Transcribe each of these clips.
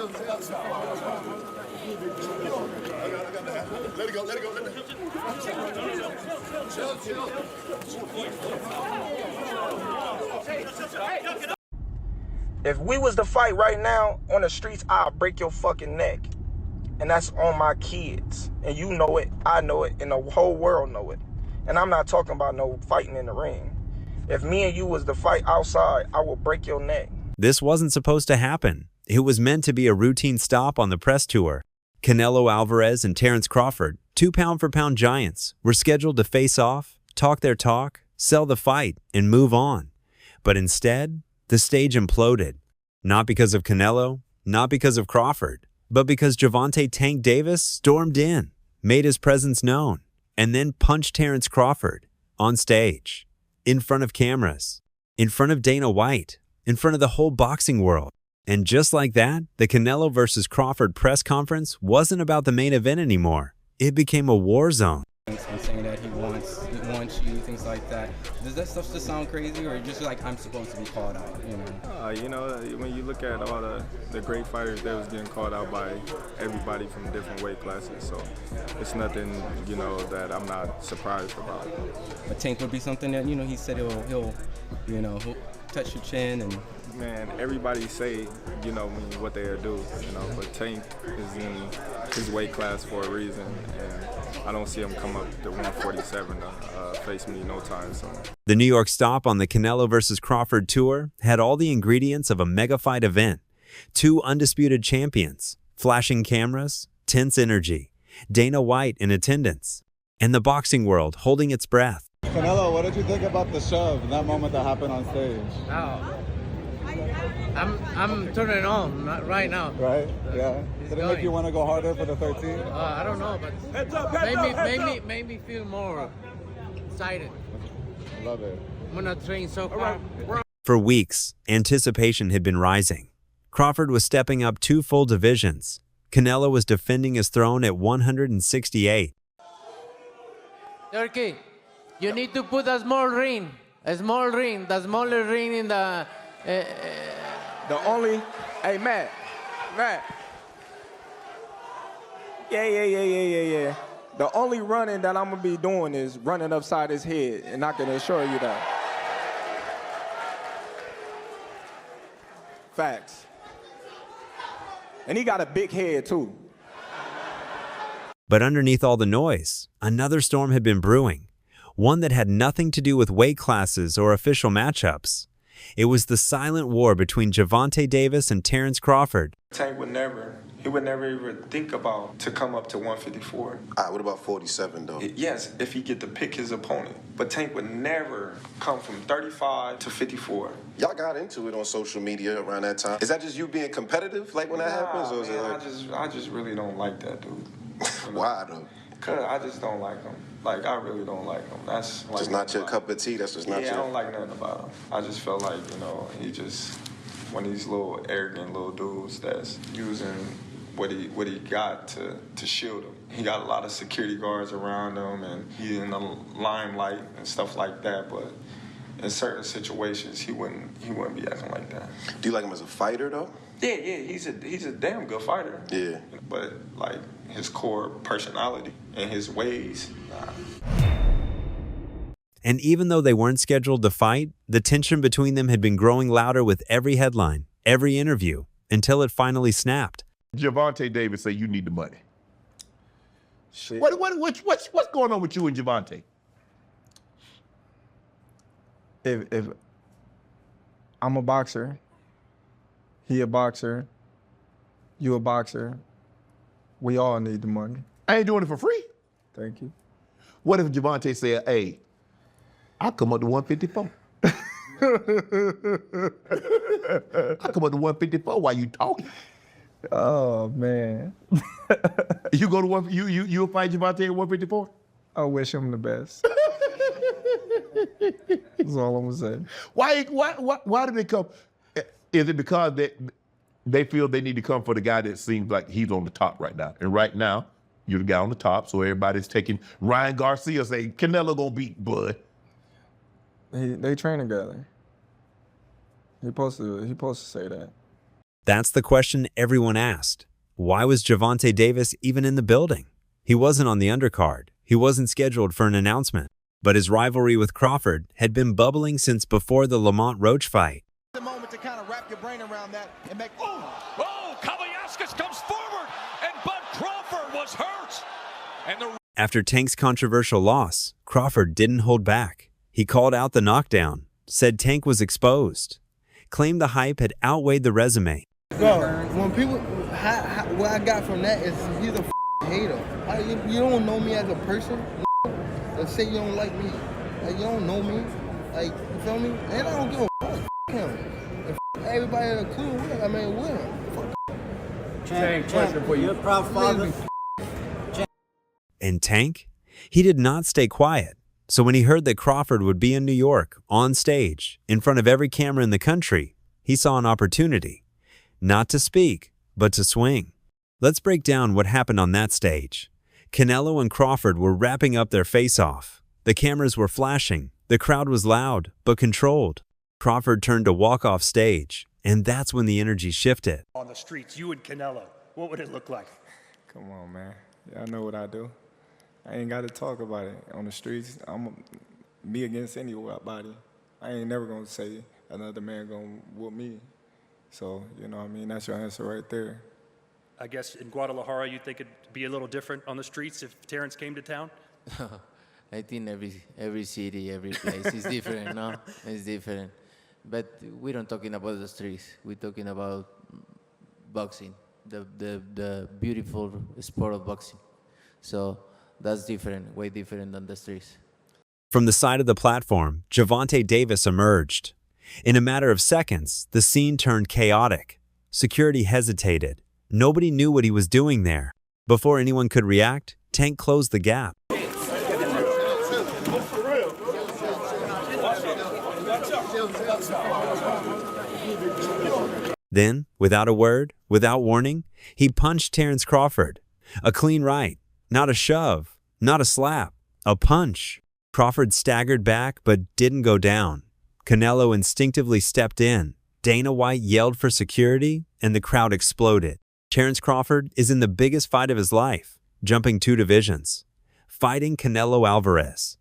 Let it go. If we was to fight right now on the streets, I'll break your fucking neck. And that's on my kids. And you know it, I know it, and the whole world know it. And I'm not talking about no fighting in the ring. If me and you was to fight outside, I will break your neck. This wasn't supposed to happen. It was meant to be a routine stop on the press tour. Canelo Alvarez and Terence Crawford, 2 pound-for-pound giants, were scheduled to face off, talk their talk, sell the fight, and move on. But instead, the stage imploded. Not because of Canelo, not because of Crawford, but because Gervonta "Tank" Davis stormed in, made his presence known, and then punched Terence Crawford on stage, in front of cameras, in front of Dana White, in front of the whole boxing world. And just like that, the Canelo versus Crawford press conference wasn't about the main event anymore. It became a war zone. And saying that he wants you, things like that. Does that stuff just sound crazy, or just like I'm supposed to be called out? When you look at all the great fighters, they was getting called out by everybody from different weight classes. So it's nothing, that I'm not surprised about. A Tank would be something that he said he'll touch your chin and. Man, everybody say, what they'll do, but Tank is in his weight class for a reason, and I don't see him come up to 147 to face me no time soon. The New York stop on the Canelo versus Crawford tour had all the ingredients of a mega fight event. 2 undisputed champions, flashing cameras, tense energy, Dana White in attendance, and the boxing world holding its breath. Canelo, what did you think about the shove, that moment that happened on stage? Oh. I'm turning on right now. Right? Yeah. Did it make you want to go harder for the 13? I don't know, but made me feel more excited. Love it. I'm gonna train so hard. For weeks, anticipation had been rising. Crawford was stepping up 2 full divisions. Canelo was defending his throne at 168. Turkey, you need to put a small ring, the smaller ring in the. Hey, Matt. Yeah. The only running that I'm gonna be doing is running upside his head, and I can assure you that. Facts. And he got a big head too. But underneath all the noise, another storm had been brewing, one that had nothing to do with weight classes or official matchups. It was the silent war between Gervonta Davis and Terence Crawford. Tank would never even think about to come up to 154. All right, what about 47, though? Yes, if he get to pick his opponent. But Tank would never come from 35 to 54. Y'all got into it on social media around that time. Is that just you being competitive, like when that happens? Or is it like... I just really don't like that dude. Why, though? Because I just don't like him. Like, I really don't like him. That's like just not your cup of tea? That's just not your... Yeah, I don't like nothing about him. I just felt like, he just one of these little arrogant little dudes that's using what he got to shield him. He got a lot of security guards around him, and he's in the limelight and stuff like that, but in certain situations, he wouldn't be acting like that. Do you like him as a fighter, though? Yeah, he's a damn good fighter. Yeah. But, like, his core personality and his ways, nah. And even though they weren't scheduled to fight, the tension between them had been growing louder with every headline, every interview, until it finally snapped. Gervonta Davis say you need the money. Shit. What's going on with you and Gervonta? If I'm a boxer, he a boxer, you a boxer, we all need the money. I ain't doing it for free. Thank you. What if Gervonta said, hey, I'll come up to 154. I'll come up to 154 while you talking. Oh, man. You go to you'll fight Gervonta at 154? I wish him the best. That's all I'm gonna say. Why did they come? Is it because they feel they need to come for the guy that seems like he's on the top right now? And right now, you're the guy on the top, so everybody's taking Ryan Garcia saying Canelo gonna beat Bud. They train together. He supposed to say that. That's the question everyone asked. Why was Gervonta Davis even in the building? He wasn't on the undercard. He wasn't scheduled for an announcement. But his rivalry with Crawford had been bubbling since before the Lamont Roach fight. The moment to kind of wrap your brain around that and make. Oh, Kavaliauskas comes forward, and Bud Crawford was hurt. After Tank's controversial loss, Crawford didn't hold back. He called out the knockdown, said Tank was exposed, claimed the hype had outweighed the resume. Bro, when people, what I got from that is he's a hater. You don't know me as a person. Let's say you don't like me. Like, you don't know me. Like, you feel me? And I don't give a fuck. Him. And everybody in the crew, I mean, with him. Tank, question for you. You're a proud father. And Tank? He did not stay quiet. So when he heard that Crawford would be in New York, on stage, in front of every camera in the country, he saw an opportunity. Not to speak, but to swing. Let's break down what happened on that stage. Canelo and Crawford were wrapping up their face-off. The cameras were flashing. The crowd was loud, but controlled. Crawford turned to walk off stage, and that's when the energy shifted. On the streets, you and Canelo, what would it look like? Come on, man. Y'all know what I do. I ain't got to talk about it. On the streets, I'm me against anybody. I ain't never going to say another man going to whoop me. So, you know what I mean? That's your answer right there. I guess in Guadalajara, you think it'd be a little different on the streets if Terence came to town? I think every city, every place is different, no? It's different. But we don't talking about the streets. We're talking about boxing, the beautiful sport of boxing. So that's different, way different than the streets. From the side of the platform, Gervonta Davis emerged. In a matter of seconds, the scene turned chaotic. Security hesitated. Nobody knew what he was doing there. Before anyone could react, Tank closed the gap. Then, without a word, without warning, he punched Terence Crawford. A clean right, not a shove, not a slap, a punch. Crawford staggered back but didn't go down. Canelo instinctively stepped in. Dana White yelled for security, and the crowd exploded. Terence Crawford is in the biggest fight of his life, jumping 2 divisions, fighting Canelo Alvarez,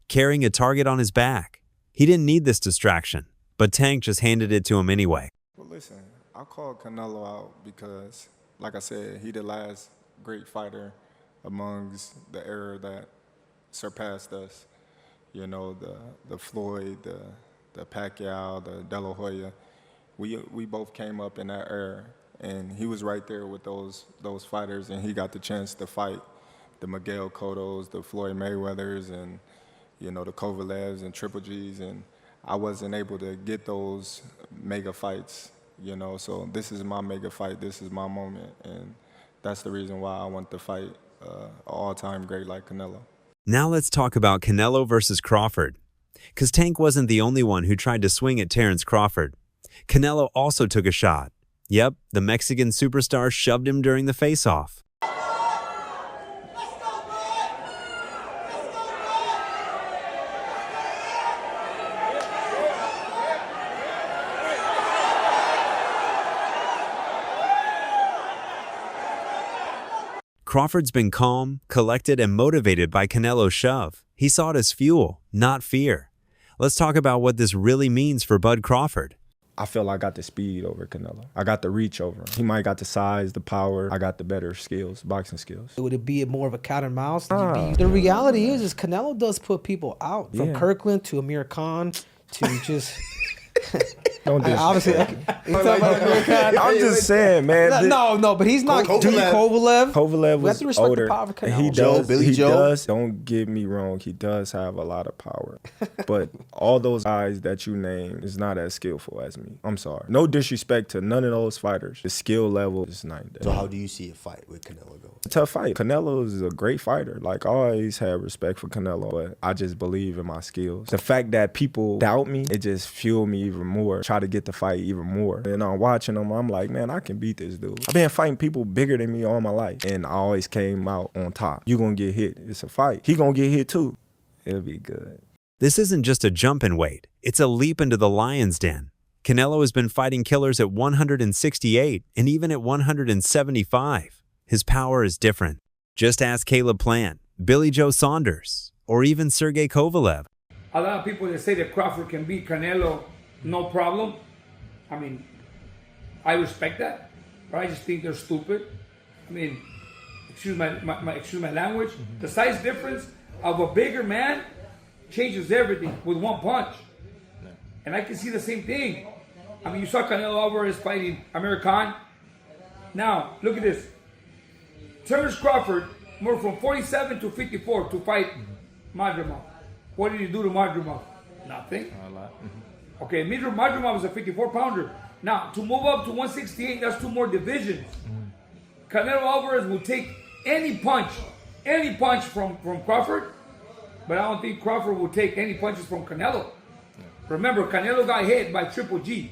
carrying a target on his back. He didn't need this distraction, but Tank just handed it to him anyway. Well, listen, I called Canelo out because, like I said, he the last great fighter amongst the era that surpassed us. You know, the Floyd, the Pacquiao, the De La Hoya. We both came up in that era. And he was right there with those fighters, and he got the chance to fight the Miguel Cottos, the Floyd Mayweathers, and, you know, the Kovalevs and Triple Gs, and I wasn't able to get those mega fights, you know, so this is my mega fight, this is my moment, and that's the reason why I want to fight an all-time great like Canelo. Now let's talk about Canelo versus Crawford, because Tank wasn't the only one who tried to swing at Terence Crawford. Canelo also took a shot. Yep, the Mexican superstar shoved him during the face-off. Crawford's been calm, collected, and motivated by Canelo's shove. He saw it as fuel, not fear. Let's talk about what this really means for Bud Crawford. I feel I got the speed over Canelo. I got the reach over him. He might got the size, the power. I got the better skills, boxing skills. Would it be more of a cat and mouse? The reality is Canelo does put people out. From Kirkland to Amir Khan to just... Don't do obviously, I'm just saying, man. No, but he's not Kovalev. Kovalev was older. He does. Billy Joe. Don't get me wrong. He does have a lot of power, but all those guys that you name is not as skillful as me. I'm sorry. No disrespect to none of those fighters. The skill level is night and day. So how do you see a fight with Canelo going? Tough fight. Canelo is a great fighter. Like, I always had respect for Canelo, but I just believe in my skills. The fact that people doubt me, it just fueled me even more. Try to get the fight even more. And I'm watching him, I'm like, man, I can beat this dude. I've been fighting people bigger than me all my life, and I always came out on top. You gonna get hit. It's a fight. He gonna get hit too. It'll be good. This isn't just a jump in weight. It's a leap into the lion's den. Canelo has been fighting killers at 168 and even at 175. His power is different. Just ask Caleb Plant, Billy Joe Saunders, or even Sergey Kovalev. A lot of people that say that Crawford can beat Canelo, no problem. I mean, I respect that, but I just think they're stupid. I mean, excuse my language. The size difference of a bigger man changes everything with one punch. And I can see the same thing. I mean, you saw Canelo Alvarez fighting Amir Khan. Now, look at this. Terence Crawford moved from 47 to 54 to fight Madrimov. What did he do to Madrimov? Nothing. A lot. Okay, Madrimov was a 54-pounder. Now, to move up to 168, that's 2 more divisions. Canelo Alvarez will take any punch from Crawford, but I don't think Crawford will take any punches from Canelo. Remember, Canelo got hit by Triple G,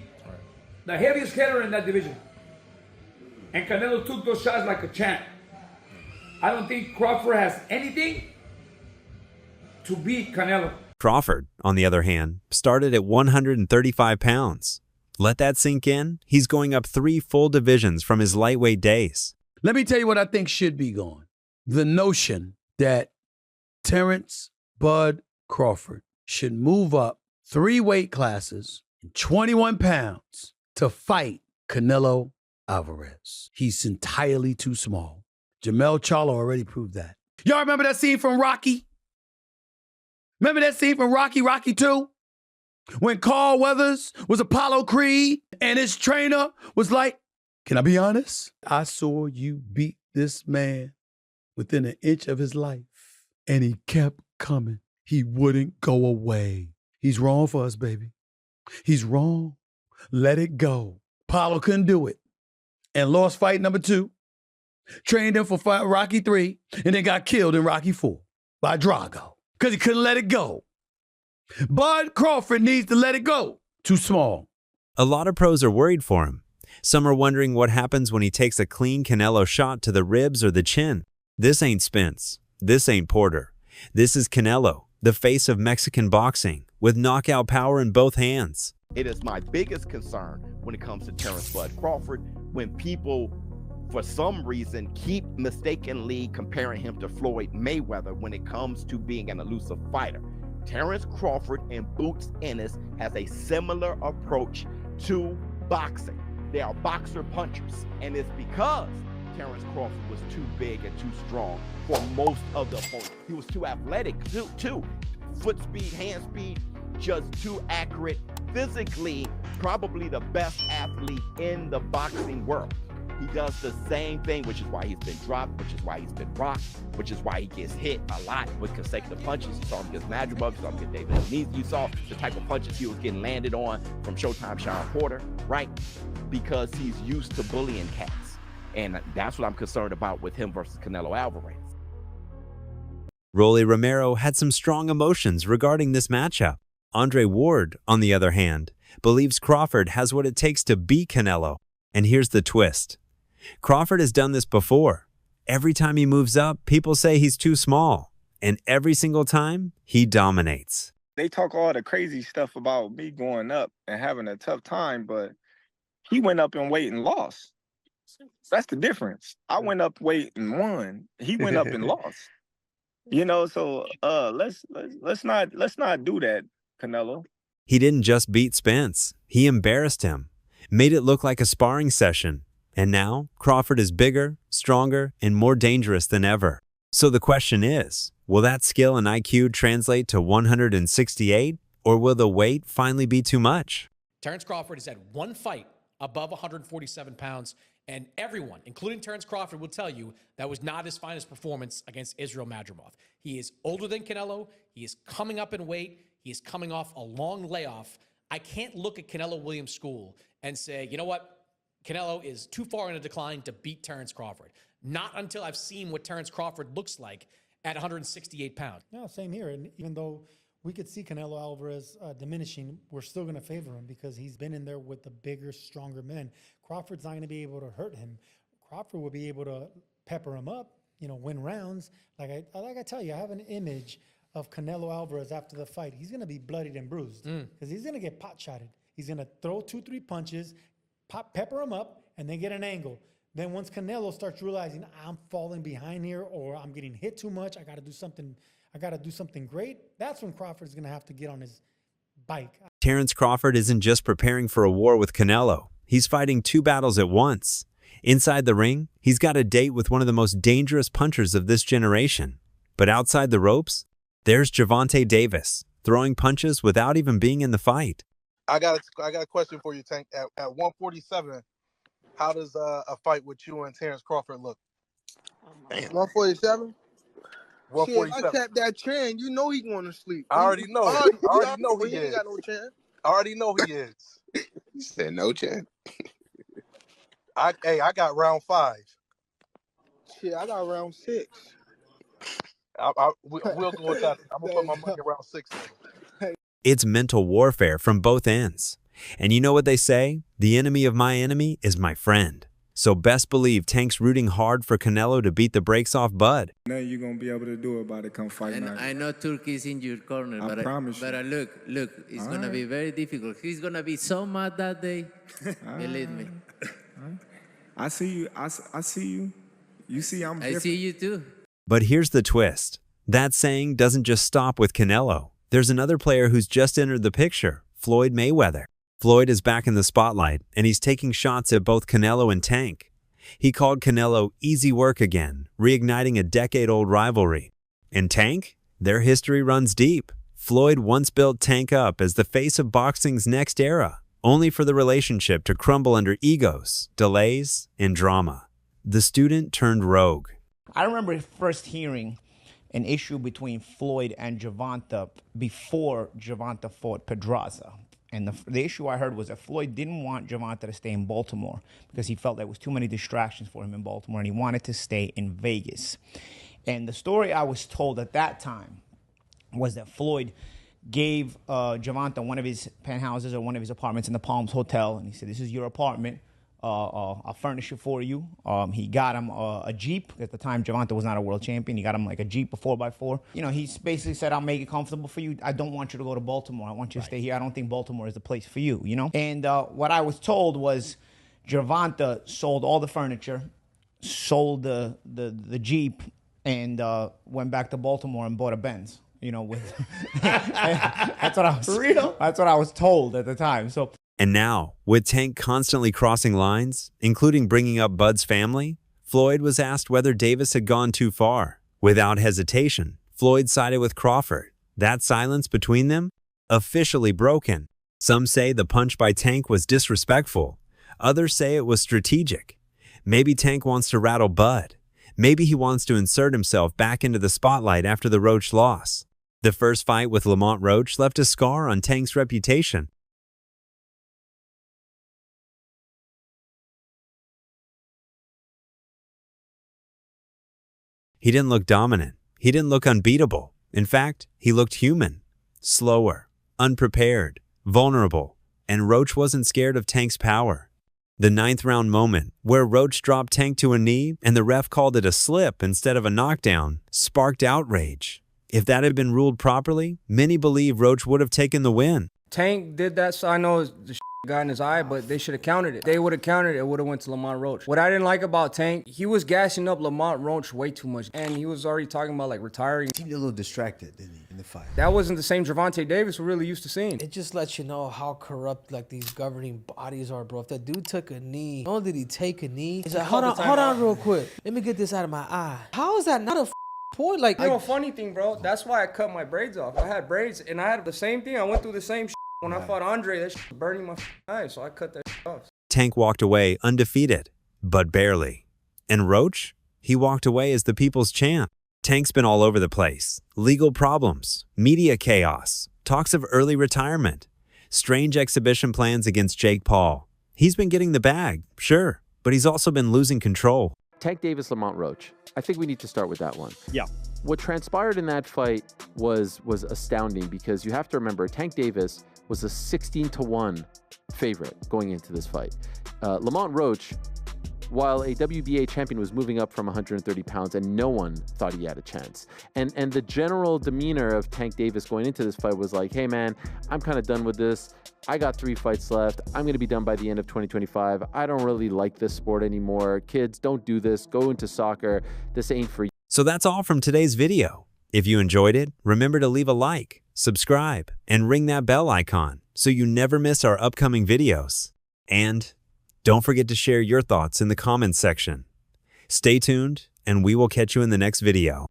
the heaviest hitter in that division. And Canelo took those shots like a champ. I don't think Crawford has anything to beat Canelo. Crawford, on the other hand, started at 135 pounds. Let that sink in. He's going up 3 full divisions from his lightweight days. Let me tell you what I think should be gone. The notion that Terence Bud Crawford should move up 3 weight classes, 21 pounds, to fight Canelo Alvarez. He's entirely too small. Jamel Charlo already proved that. Y'all remember that scene from Rocky? Remember that scene from Rocky 2? When Carl Weathers was Apollo Creed and his trainer was like, can I be honest? I saw you beat this man within an inch of his life. And he kept coming. He wouldn't go away. He's wrong for us, baby. He's wrong. Let it go. Apollo couldn't do it. And lost fight number 2. Trained him for Rocky 3 and then got killed in Rocky 4 by Drago because he couldn't let it go. Bud Crawford needs to let it go. Too small. A lot of pros are worried for him. Some are wondering what happens when he takes a clean Canelo shot to the ribs or the chin. This ain't Spence. This ain't Porter. This is Canelo, the face of Mexican boxing, with knockout power in both hands. It is my biggest concern when it comes to Terence Bud Crawford when people, for some reason, keep mistakenly comparing him to Floyd Mayweather when it comes to being an elusive fighter. Terence Crawford and Boots Ennis has a similar approach to boxing. They are boxer punchers, and it's because Terence Crawford was too big and too strong for most of the opponents. He was too athletic, too. Foot speed, hand speed, just too accurate. Physically, probably the best athlete in the boxing world. He does the same thing, which is why he's been dropped, which is why he's been rocked, which is why he gets hit a lot with consecutive punches. You saw him against Madrimov, you saw him against David Elise. You saw the type of punches he was getting landed on from Showtime Sean Porter, right? Because he's used to bullying cats. And that's what I'm concerned about with him versus Canelo Alvarez. Rolly Romero had some strong emotions regarding this matchup. Andre Ward, on the other hand, believes Crawford has what it takes to beat Canelo. And here's the twist. Crawford has done this before. Every time he moves up, people say he's too small. And every single time, he dominates. They talk all the crazy stuff about me going up and having a tough time, but he went up in weight and lost. That's the difference. I went up weight and won. He went up and lost. You know, so let's not do that, Canelo. He didn't just beat Spence. He embarrassed him, made it look like a sparring session. And now, Crawford is bigger, stronger, and more dangerous than ever. So the question is, will that skill and IQ translate to 168, or will the weight finally be too much? Terence Crawford has had 1 fight above 147 pounds, and everyone, including Terence Crawford, will tell you that was not his finest performance against Israel Madrimov. He is older than Canelo. He is coming up in weight. He is coming off a long layoff. I can't look at Canelo Williams' school and say, you know what? Canelo is too far in a decline to beat Terence Crawford. Not until I've seen what Terence Crawford looks like at 168 pounds. No, same here. And even though we could see Canelo Alvarez diminishing, we're still going to favor him because he's been in there with the bigger, stronger men. Crawford's not going to be able to hurt him. Crawford will be able to pepper him up, win rounds. Like I tell you, I have an image of Canelo Alvarez after the fight. He's going to be bloodied and bruised because he's going to get pot-shotted. He's going to throw 2-3 punches, pepper him up, and then get an angle. Then once Canelo starts realizing I'm falling behind here or I'm getting hit too much, I got to do something great. That's when Crawford's going to have to get on his bike. Terence Crawford isn't just preparing for a war with Canelo. He's fighting 2 battles at once. Inside the ring, he's got a date with one of the most dangerous punchers of this generation. But outside the ropes, there's Gervonta Davis, throwing punches without even being in the fight. I got a question for you, Tank. At 147, how does a fight with you and Terence Crawford look? 147? 147. Shit, I tapped that trend. You know he going to sleep. I already know. I already know he ain't is. got no chance. I already know he is. He said no chance. I got round 5. Shit, I got round 6. We'll go with that. I'm gonna put my money around 6. It's mental warfare from both ends. And you know what they say? The enemy of my enemy is my friend. So best believe Tank's rooting hard for Canelo to beat the brakes off Bud. Now you're going to be able to do about it come fight night. I know Turkey is in your corner, but promise but look, it's going to be very difficult. He's going to be so mad that day. Believe me. I see you. I see you. You see I'm different. I see you too. But here's the twist. That saying doesn't just stop with Canelo. There's another player who's just entered the picture, Floyd Mayweather. Floyd is back in the spotlight, and he's taking shots at both Canelo and Tank. He called Canelo easy work again, reigniting a decade-old rivalry. And Tank? Their history runs deep. Floyd once built Tank up as the face of boxing's next era, only for the relationship to crumble under egos, delays, and drama. The student turned rogue. I remember first hearing an issue between Floyd and Gervonta before Gervonta fought Pedraza. And the issue I heard was that Floyd didn't want Gervonta to stay in Baltimore because he felt there was too many distractions for him in Baltimore, and he wanted to stay in Vegas. And the story I was told at that time was that Floyd gave Gervonta one of his penthouses or one of his apartments in the Palms Hotel, and he said, "This is your apartment. I'll furnish it for you." He got him a Jeep. At the time, Gervonta was not a world champion. He got him like a Jeep, a 4x4. You know, he basically said, "I'll make it comfortable for you. I don't want you to go to Baltimore. I want you to stay here. I don't think Baltimore is the place for you," you know? And what I was told was Gervonta sold all the furniture, sold the Jeep, and went back to Baltimore and bought a Benz. You know, with that's what I was real. That's what I was told at the time. So. And now, with Tank constantly crossing lines, including bringing up Bud's family, Floyd was asked whether Davis had gone too far. Without hesitation, Floyd sided with Crawford. That silence between them? Officially broken. Some say the punch by Tank was disrespectful. Others say it was strategic. Maybe Tank wants to rattle Bud. Maybe he wants to insert himself back into the spotlight after the Roach loss. The first fight with Lamont Roach left a scar on Tank's reputation. He didn't look dominant. He didn't look unbeatable. In fact, he looked human, slower, unprepared, vulnerable, and Roach wasn't scared of Tank's power. The 9th round moment, where Roach dropped Tank to a knee and the ref called it a slip instead of a knockdown, sparked outrage. If that had been ruled properly, many believe Roach would have taken the win. Tank did that, so I know the got in his eye, but they should have countered it. They would have countered it, would have went to Lamont Roach. What I didn't like about Tank, he was gassing up Lamont Roach way too much, and he was already talking about like retiring. He seemed a little distracted, didn't he, in the fight? That wasn't the same Gervonta Davis we're really used to seeing. It just lets you know how corrupt like these governing bodies are, bro. If that dude took a knee, not only did he take a knee, he's like, hold on real quick. Let me get this out of my eye. How is that not a point? Like, you know, funny thing, bro, that's why I cut my braids off. I had braids, and I had the same thing. I went through the same when I fought Andre, that shit was burning my eyes, so I cut that off. Tank walked away undefeated, but barely. And Roach? He walked away as the people's champ. Tank's been all over the place. Legal problems, media chaos, talks of early retirement, strange exhibition plans against Jake Paul. He's been getting the bag, sure, but he's also been losing control. Tank Davis, Lamont Roach. I think we need to start with that one. Yeah. What transpired in that fight was astounding because you have to remember Tank Davis was a 16-1 favorite going into this fight. Lamont Roach while a WBA champion was moving up from 130 pounds and no one thought he had a chance. And the general demeanor of Tank Davis going into this fight was like, hey man, I'm kind of done with this. I got 3 fights left. I'm going to be done by the end of 2025. I don't really like this sport anymore. Kids, don't do this. Go into soccer. This ain't for you. So that's all from today's video. If you enjoyed it, remember to leave a like, subscribe, and ring that bell icon so you never miss our upcoming videos. And don't forget to share your thoughts in the comments section. Stay tuned, and we will catch you in the next video.